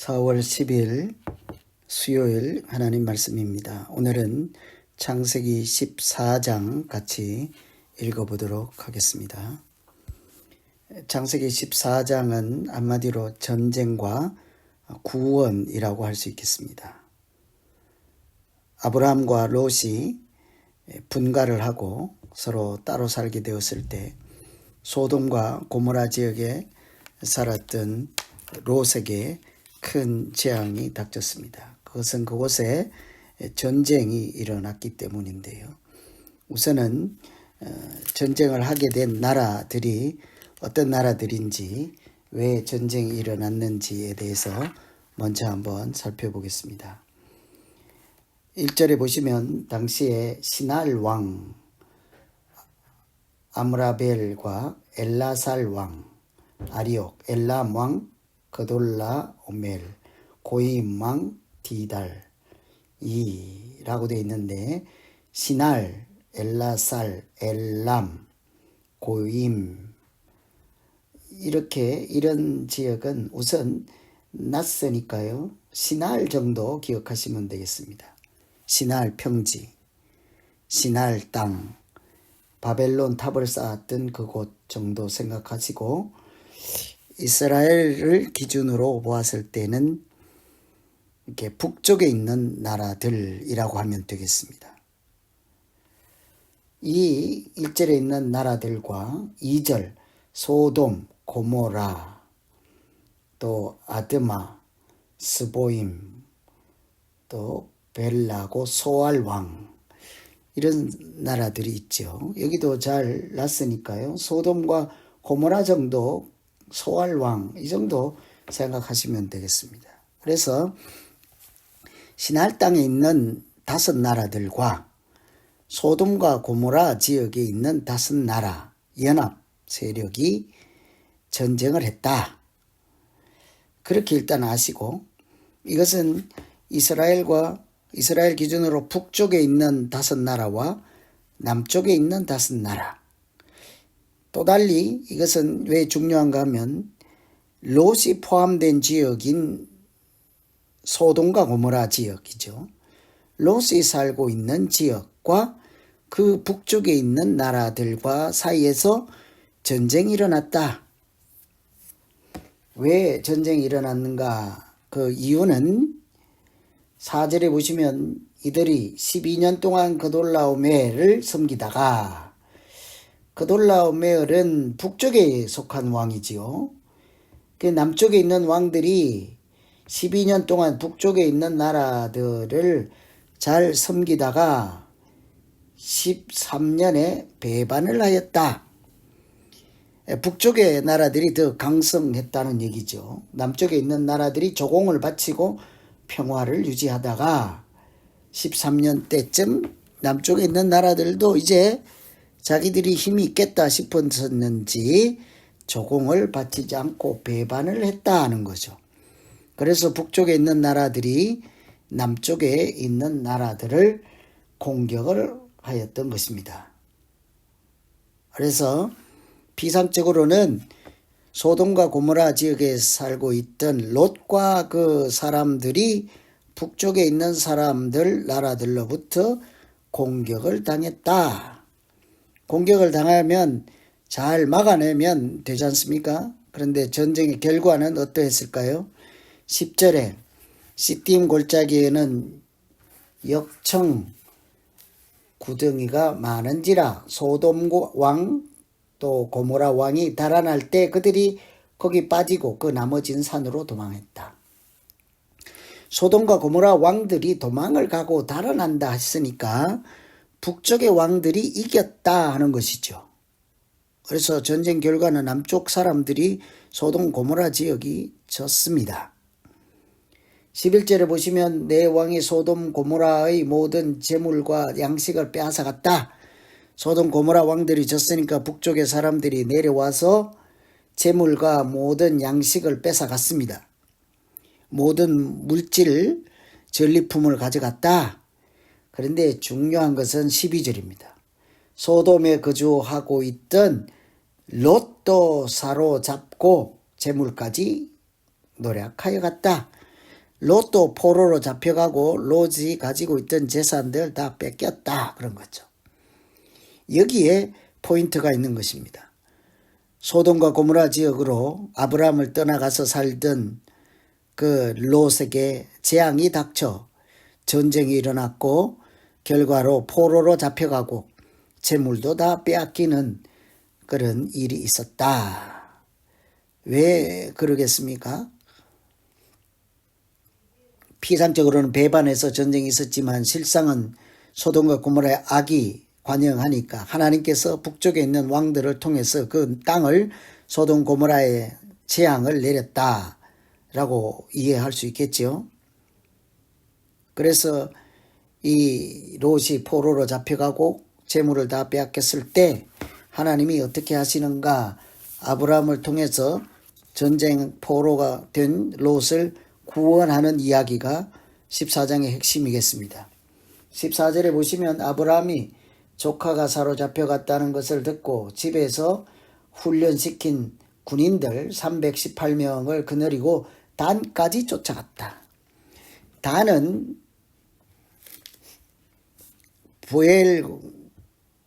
4월 10일 수요일 하나님 말씀입니다. 오늘은 창세기 14장 같이 읽어보도록 하겠습니다. 창세기 14장은 한마디로 전쟁과 구원이라고 할 수 있겠습니다. 아브라함과 롯이 분가를 하고 서로 따로 살게 되었을 때 소돔과 고모라 지역에 살았던 롯에게 큰 재앙이 닥쳤습니다. 그것은 그곳에 전쟁이 일어났기 때문인데요. 우선은 전쟁을 하게 된 나라들이 어떤 나라들인지, 왜 전쟁이 일어났는지에 대해서 먼저 한번 살펴보겠습니다. 1절에 보시면 당시에 시날 왕 아므라벨과 엘라살 왕 아리옥, 엘람 왕 그돌라 오멜, 고임 왕 디달 이라고 되어 있는데, 시날, 엘라살, 엘람, 고임 이런 지역은 우선 낯서니까요. 시날 정도 기억하시면 되겠습니다. 시날 평지, 시날 땅, 바벨론 탑을 쌓았던 그곳 정도 생각하시고, 이스라엘을 기준으로 보았을 때는 이렇게 북쪽에 있는 나라들이라고 하면 되겠습니다. 이 1절에 있는 나라들과 2절 소돔, 고모라, 또 아드마, 스보임, 또 벨라고 소알왕, 이런 나라들이 있죠. 여기도 잘 났으니까요. 소돔과 고모라 정도, 소알왕 이 정도 생각하시면 되겠습니다. 그래서 시날 땅에 있는 5 나라들과 소돔과 고모라 지역에 있는 5 나라 연합 세력이 전쟁을 했다. 그렇게 일단 아시고, 이것은 이스라엘 기준으로 북쪽에 있는 5 나라와 남쪽에 있는 5 나라. 또 달리 이것은 왜 중요한가 하면 롯이 포함된 지역인 소돔과 고모라 지역이죠. 롯이 살고 있는 지역과 그 북쪽에 있는 나라들과 사이에서 전쟁이 일어났다. 왜 전쟁이 일어났는가? 그 이유는 4절에 보시면 이들이 12년 동안 그돌라오멜을 섬기다가, 그돌라오멜은 북쪽에 속한 왕이지요. 그 남쪽에 있는 왕들이 12년 동안 북쪽에 있는 나라들을 잘 섬기다가 13년에 배반을 하였다. 북쪽의 나라들이 더 강성했다는 얘기죠. 남쪽에 있는 나라들이 조공을 바치고 평화를 유지하다가 13년 때쯤 남쪽에 있는 나라들도 이제 자기들이 힘이 있겠다 싶었는지 조공을 바치지 않고 배반을 했다 하는 거죠. 그래서 북쪽에 있는 나라들이 남쪽에 있는 나라들을 공격을 하였던 것입니다. 그래서 비상적으로는 소돔과 고모라 지역에 살고 있던 롯과 그 사람들이 북쪽에 있는 사람들 나라들로부터 공격을 당했다. 공격을 당하면 잘 막아내면 되지 않습니까? 그런데 전쟁의 결과는 어떠했을까요? 10절에 시딤 골짜기에는 역청 구덩이가 많은지라 소돔 왕 또 고모라 왕이 달아날 때 그들이 거기 빠지고 그 나머진 산으로 도망했다. 소돔과 고모라 왕들이 도망을 가고 달아난다 했으니까 북쪽의 왕들이 이겼다 하는 것이죠. 그래서 전쟁 결과는 남쪽 사람들이 소돔 고모라 지역이 졌습니다. 11절에 보시면 내 왕이 소돔 고모라의 모든 재물과 양식을 빼앗아갔다. 소돔 고모라 왕들이 졌으니까 북쪽의 사람들이 내려와서 재물과 모든 양식을 뺏어갔습니다. 모든 물질, 전리품을 가져갔다. 그런데 중요한 것은 12절입니다. 소돔에 거주하고 있던 롯도 사로잡고 재물까지 노력하여 갔다. 롯도 포로로 잡혀가고 롯이 가지고 있던 재산들 다 뺏겼다 그런 거죠. 여기에 포인트가 있는 것입니다. 소돔과 고모라 지역으로 아브라함을 떠나가서 살던 그 롯에게 재앙이 닥쳐 전쟁이 일어났고 결과로 포로로 잡혀가고 재물도 다 빼앗기는 그런 일이 있었다. 왜 그러겠습니까? 피상적으로는 배반해서 전쟁이 있었지만 실상은 소돔과 고모라의 악이 관영하니까 하나님께서 북쪽에 있는 왕들을 통해서 그 땅을 소돔 고모라의 재앙을 내렸다라고 이해할 수 있겠죠. 그래서 이 롯이 포로로 잡혀가고 재물을 다 빼앗겼을 때 하나님이 어떻게 하시는가? 아브라함을 통해서 전쟁 포로가 된 롯을 구원하는 이야기가 14장의 핵심이겠습니다. 14절에 보시면 아브라함이 조카가 사로잡혀갔다는 것을 듣고 집에서 훈련시킨 군인들 318명을 거느리고 단까지 쫓아갔다. 단은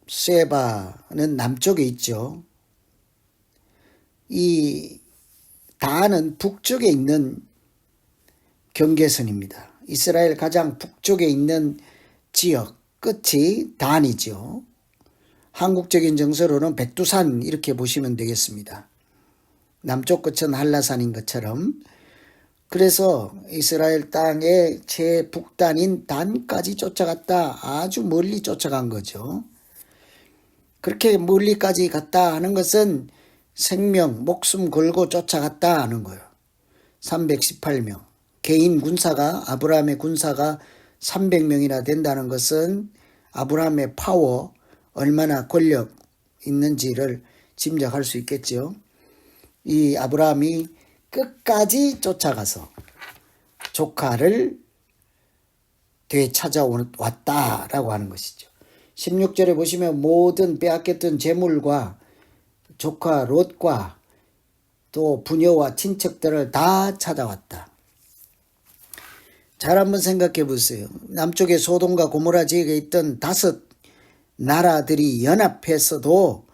부엘세바는 남쪽에 있죠. 이 단은 북쪽에 있는 경계선입니다. 이스라엘 가장 북쪽에 있는 지역 끝이 단이죠. 한국적인 정서로는 백두산 이렇게 보시면 되겠습니다. 남쪽 끝은 한라산인 것처럼. 그래서 이스라엘 땅의 최북단인 단까지 쫓아갔다. 아주 멀리 쫓아간 거죠. 그렇게 멀리까지 갔다 하는 것은 생명, 목숨 걸고 쫓아갔다 하는 거예요. 318명. 개인 군사가, 아브라함의 군사가 300명이나 된다는 것은 아브라함의 파워, 얼마나 권력 있는지를 짐작할 수 있겠죠. 이 아브라함이 끝까지 쫓아가서 조카를 되찾아왔다라고 하는 것이죠. 16절에 보시면 모든 빼앗겼던 재물과 조카 롯과 또 부녀와 친척들을 다 찾아왔다. 잘 한번 생각해 보세요. 남쪽에 소돔과 고모라 지역에 있던 5 나라들이 연합해서도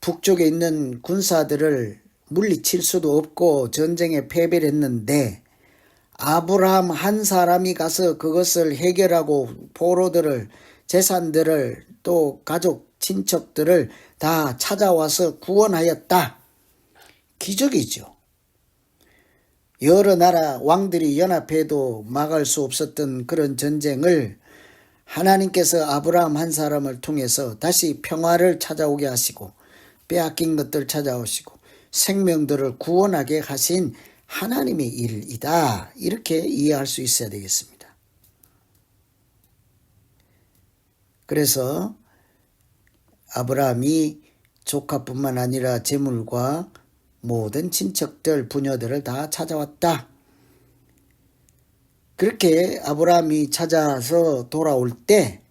북쪽에 있는 군사들을 물리칠 수도 없고 전쟁에 패배를 했는데 아브라함 한 사람이 가서 그것을 해결하고 포로들을, 재산들을, 또 가족, 친척들을 다 찾아와서 구원하였다. 기적이죠. 여러 나라 왕들이 연합해도 막을 수 없었던 그런 전쟁을 하나님께서 아브라함 한 사람을 통해서 다시 평화를 찾아오게 하시고 빼앗긴 것들 찾아오시고 생명들을 구원하게 하신 하나님의 일이다. 이렇게 이해할 수 있어야 되겠습니다. 그래서 아브라함이 조카뿐만 아니라 재물과 모든 친척들, 부녀들을 다 찾아왔다. 그렇게 아브라함이 찾아서 돌아올 때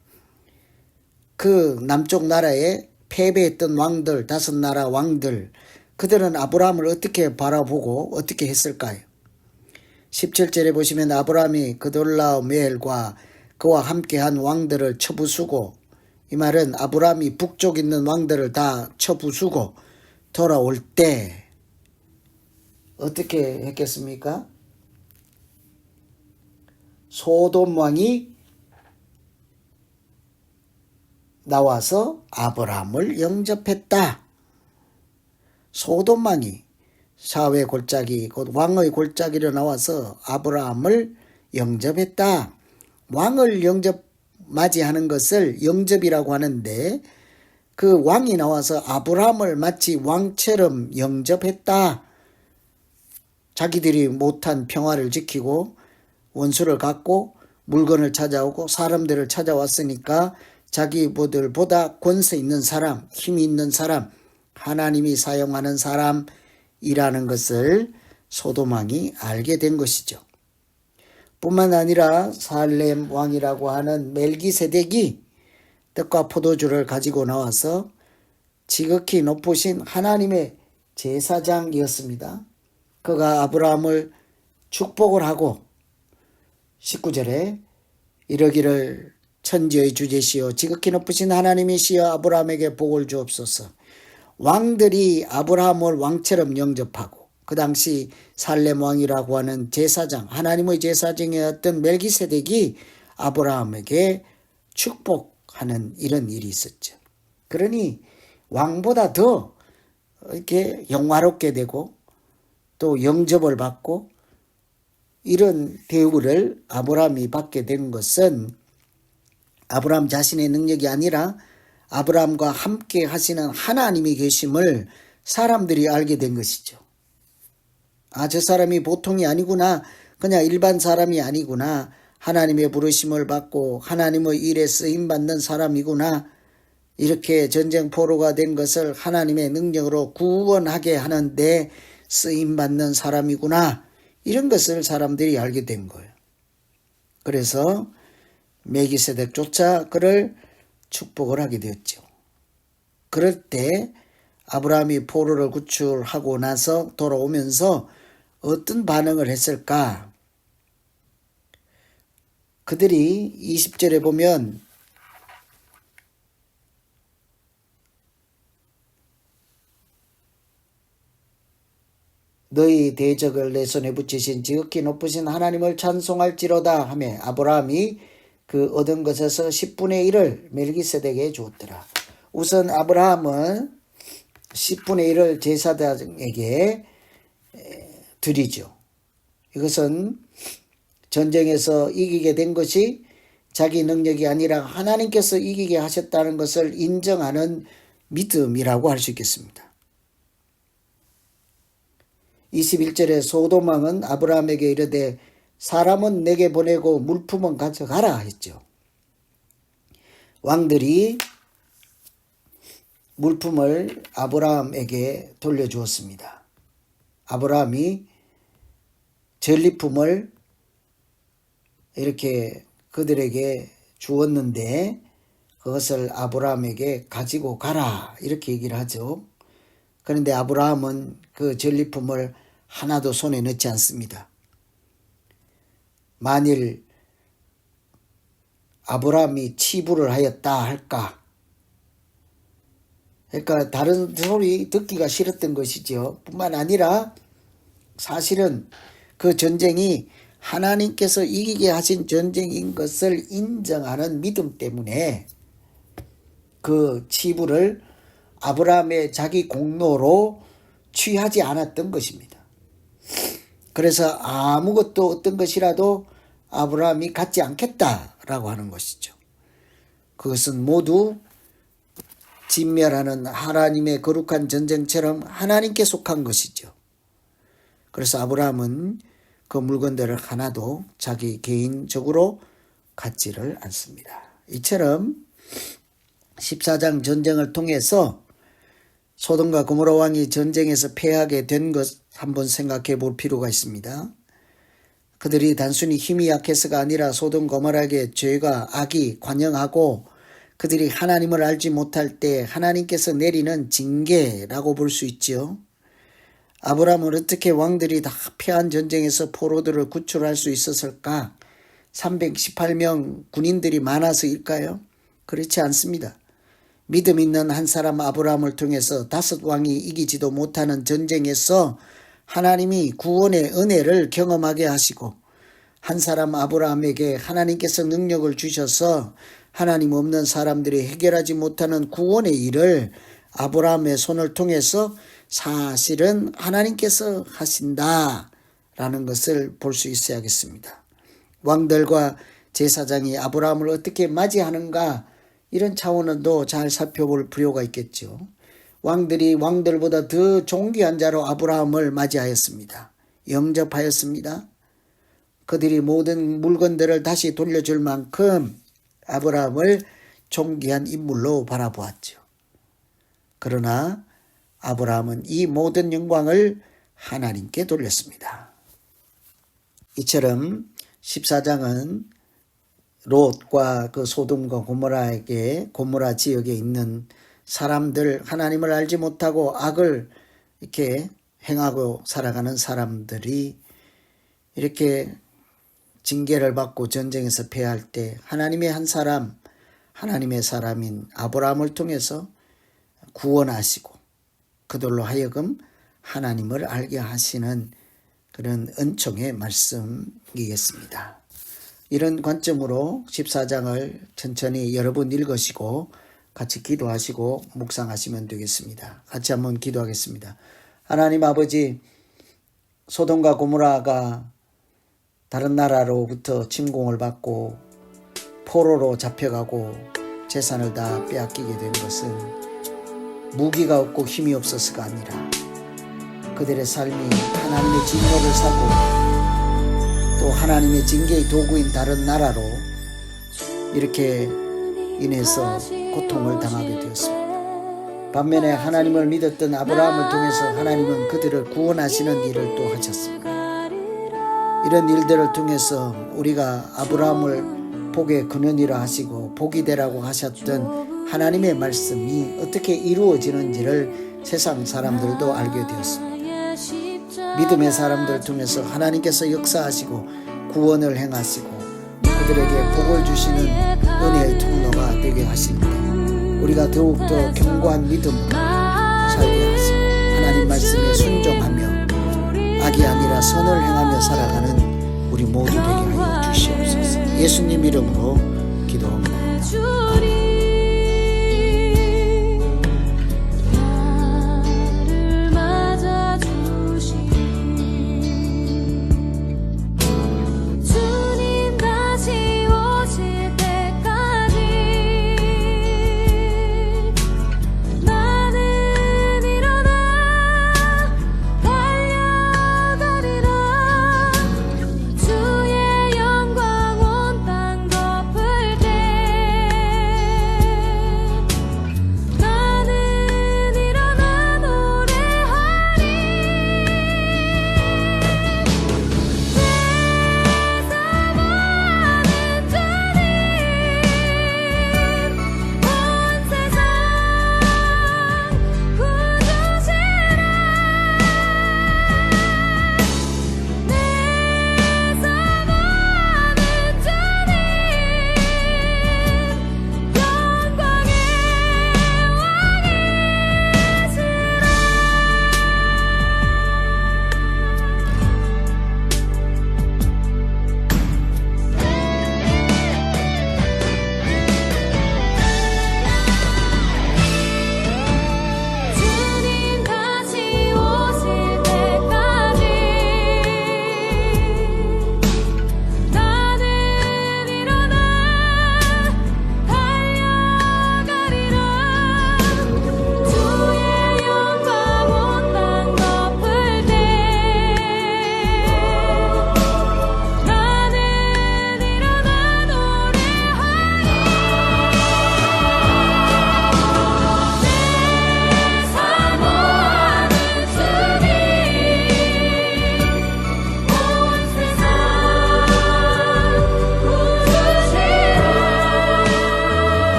그 남쪽 나라에 패배했던 왕들, 5 나라 왕들, 그들은 아브라함을 어떻게 바라보고 어떻게 했을까요? 17절에 보시면 아브라함이 그돌라오멜과 그와 함께한 왕들을 쳐부수고, 이 말은 아브라함이 북쪽 있는 왕들을 다 쳐부수고 돌아올 때 어떻게 했겠습니까? 소돔 왕이 나와서 아브라함을 영접했다. 소돔 왕이 사회 골짜기, 곧 왕의 골짜기로 나와서 아브라함을 영접했다. 왕을 맞이하는 것을 영접이라고 하는데 그 왕이 나와서 아브라함을 마치 왕처럼 영접했다. 자기들이 못한 평화를 지키고 원수를 갚고 물건을 찾아오고 사람들을 찾아왔으니까 자기들보다 권세 있는 사람, 힘이 있는 사람, 하나님이 사용하는 사람이라는 것을 소돔 왕이 알게 된 것이죠. 뿐만 아니라 살렘 왕이라고 하는 멜기세덱이 떡과 포도주를 가지고 나와서 지극히 높으신 하나님의 제사장이었습니다. 그가 아브라함을 축복을 하고 19절에 이러기를 천지의 주제시요 지극히 높으신 하나님이시여 아브라함에게 복을 주옵소서. 왕들이 아브라함을 왕처럼 영접하고 그 당시 살렘 왕이라고 하는 제사장, 하나님의 제사장이었던 멜기세덱이 아브라함에게 축복하는 이런 일이 있었죠. 그러니 왕보다 더 이렇게 영화롭게 되고 또 영접을 받고 이런 대우를 아브라함이 받게 된 것은 아브라함 자신의 능력이 아니라 아브라함과 함께 하시는 하나님이 계심을 사람들이 알게 된 것이죠. 아, 저 사람이 보통이 아니구나. 그냥 일반 사람이 아니구나. 하나님의 부르심을 받고 하나님의 일에 쓰임받는 사람이구나. 이렇게 전쟁 포로가 된 것을 하나님의 능력으로 구원하게 하는데 쓰임받는 사람이구나. 이런 것을 사람들이 알게 된 거예요. 그래서 멜기세덱조차 그를 축복을 하게 되었죠. 그럴 때 아브라함이 포로를 구출하고 나서 돌아오면서 어떤 반응을 했을까? 그들이 20절에 보면 너희 대적을 내 손에 붙이신 지극히 높으신 하나님을 찬송할지로다 하며 아브라함이 그 얻은 것에서 10분의 1을 멜기세덱에게 주었더라. 우선 아브라함은 10분의 1을 제사장에게 드리죠. 이것은 전쟁에서 이기게 된 것이 자기 능력이 아니라 하나님께서 이기게 하셨다는 것을 인정하는 믿음이라고 할 수 있겠습니다. 21절에 소돔왕은 아브라함에게 이르되 사람은 내게 보내고 물품은 가져가라 했죠. 왕들이 물품을 아브라함에게 돌려주었습니다. 아브라함이 전리품을 이렇게 그들에게 주었는데 그것을 아브라함에게 가지고 가라 이렇게 얘기를 하죠. 그런데 아브라함은 그 전리품을 하나도 손에 넣지 않습니다. 만일 아브라함이 치부를 하였다 할까? 그러니까 다른 소리 듣기가 싫었던 것이죠. 뿐만 아니라 사실은 그 전쟁이 하나님께서 이기게 하신 전쟁인 것을 인정하는 믿음 때문에 그 치부를 아브라함의 자기 공로로 취하지 않았던 것입니다. 그래서 아무것도 어떤 것이라도 아브라함이 갖지 않겠다라고 하는 것이죠. 그것은 모두 진멸하는 하나님의 거룩한 전쟁처럼 하나님께 속한 것이죠. 그래서 아브라함은 그 물건들을 하나도 자기 개인적으로 갖지를 않습니다. 이처럼 14장 전쟁을 통해서 소돔과 고모라 왕이 전쟁에서 패하게 된 것 한번 생각해 볼 필요가 있습니다. 그들이 단순히 힘이 약해서가 아니라 소돔 고모라에게 죄가 악이 관영하고 그들이 하나님을 알지 못할 때 하나님께서 내리는 징계라고 볼 수 있죠. 아브라함은 어떻게 왕들이 다 패한 전쟁에서 포로들을 구출할 수 있었을까? 318명 군인들이 많아서일까요? 그렇지 않습니다. 믿음 있는 한 사람 아브라함을 통해서 5왕이 이기지도 못하는 전쟁에서 하나님이 구원의 은혜를 경험하게 하시고 한 사람 아브라함에게 하나님께서 능력을 주셔서 하나님 없는 사람들이 해결하지 못하는 구원의 일을 아브라함의 손을 통해서 사실은 하나님께서 하신다라는 것을 볼 수 있어야겠습니다. 왕들과 제사장이 아브라함을 어떻게 맞이하는가 이런 차원도 잘 살펴볼 필요가 있겠죠. 왕들이 왕들보다 더 존귀한 자로 아브라함을 맞이하였습니다. 영접하였습니다. 그들이 모든 물건들을 다시 돌려줄 만큼 아브라함을 존귀한 인물로 바라보았죠. 그러나 아브라함은 이 모든 영광을 하나님께 돌렸습니다. 이처럼 14장은 롯과 그 소돔과 고모라에게 고모라 지역에 있는 사람들, 하나님을 알지 못하고 악을 이렇게 행하고 살아가는 사람들이 이렇게 징계를 받고 전쟁에서 패할 때 하나님의 한 사람, 하나님의 사람인 아브라함을 통해서 구원하시고 그들로 하여금 하나님을 알게 하시는 그런 은총의 말씀이겠습니다. 이런 관점으로 14장을 천천히 여러분 읽으시고 같이 기도하시고 묵상하시면 되겠습니다. 같이 한번 기도하겠습니다. 하나님 아버지, 소돔과 고모라가 다른 나라로부터 침공을 받고 포로로 잡혀가고 재산을 다 빼앗기게 된 것은 무기가 없고 힘이 없어서가 아니라 그들의 삶이 하나님의 진노를 사고 또 하나님의 징계의 도구인 다른 나라로 이렇게 인해서 고통을 당하게 되었습니다. 반면에 하나님을 믿었던 아브라함을 통해서 하나님은 그들을 구원하시는 일을 또 하셨습니다. 이런 일들을 통해서 우리가 아브라함을 복의 근원이라 하시고 복이 되라고 하셨던 하나님의 말씀이 어떻게 이루어지는지를 세상 사람들도 알게 되었습니다. 믿음의 사람들을 통해서 하나님께서 역사하시고 구원을 행하시고 그들에게 복을 주시는 은혜의 통로가 되게 하실 때 우리가 더욱더 견고한 믿음으로 살게 하시고 하나님 말씀에 순종하며 악이 아니라 선을 행하며 살아가는 우리 모두 되게 하여 주시옵소서. 예수님 이름으로 기도합니다.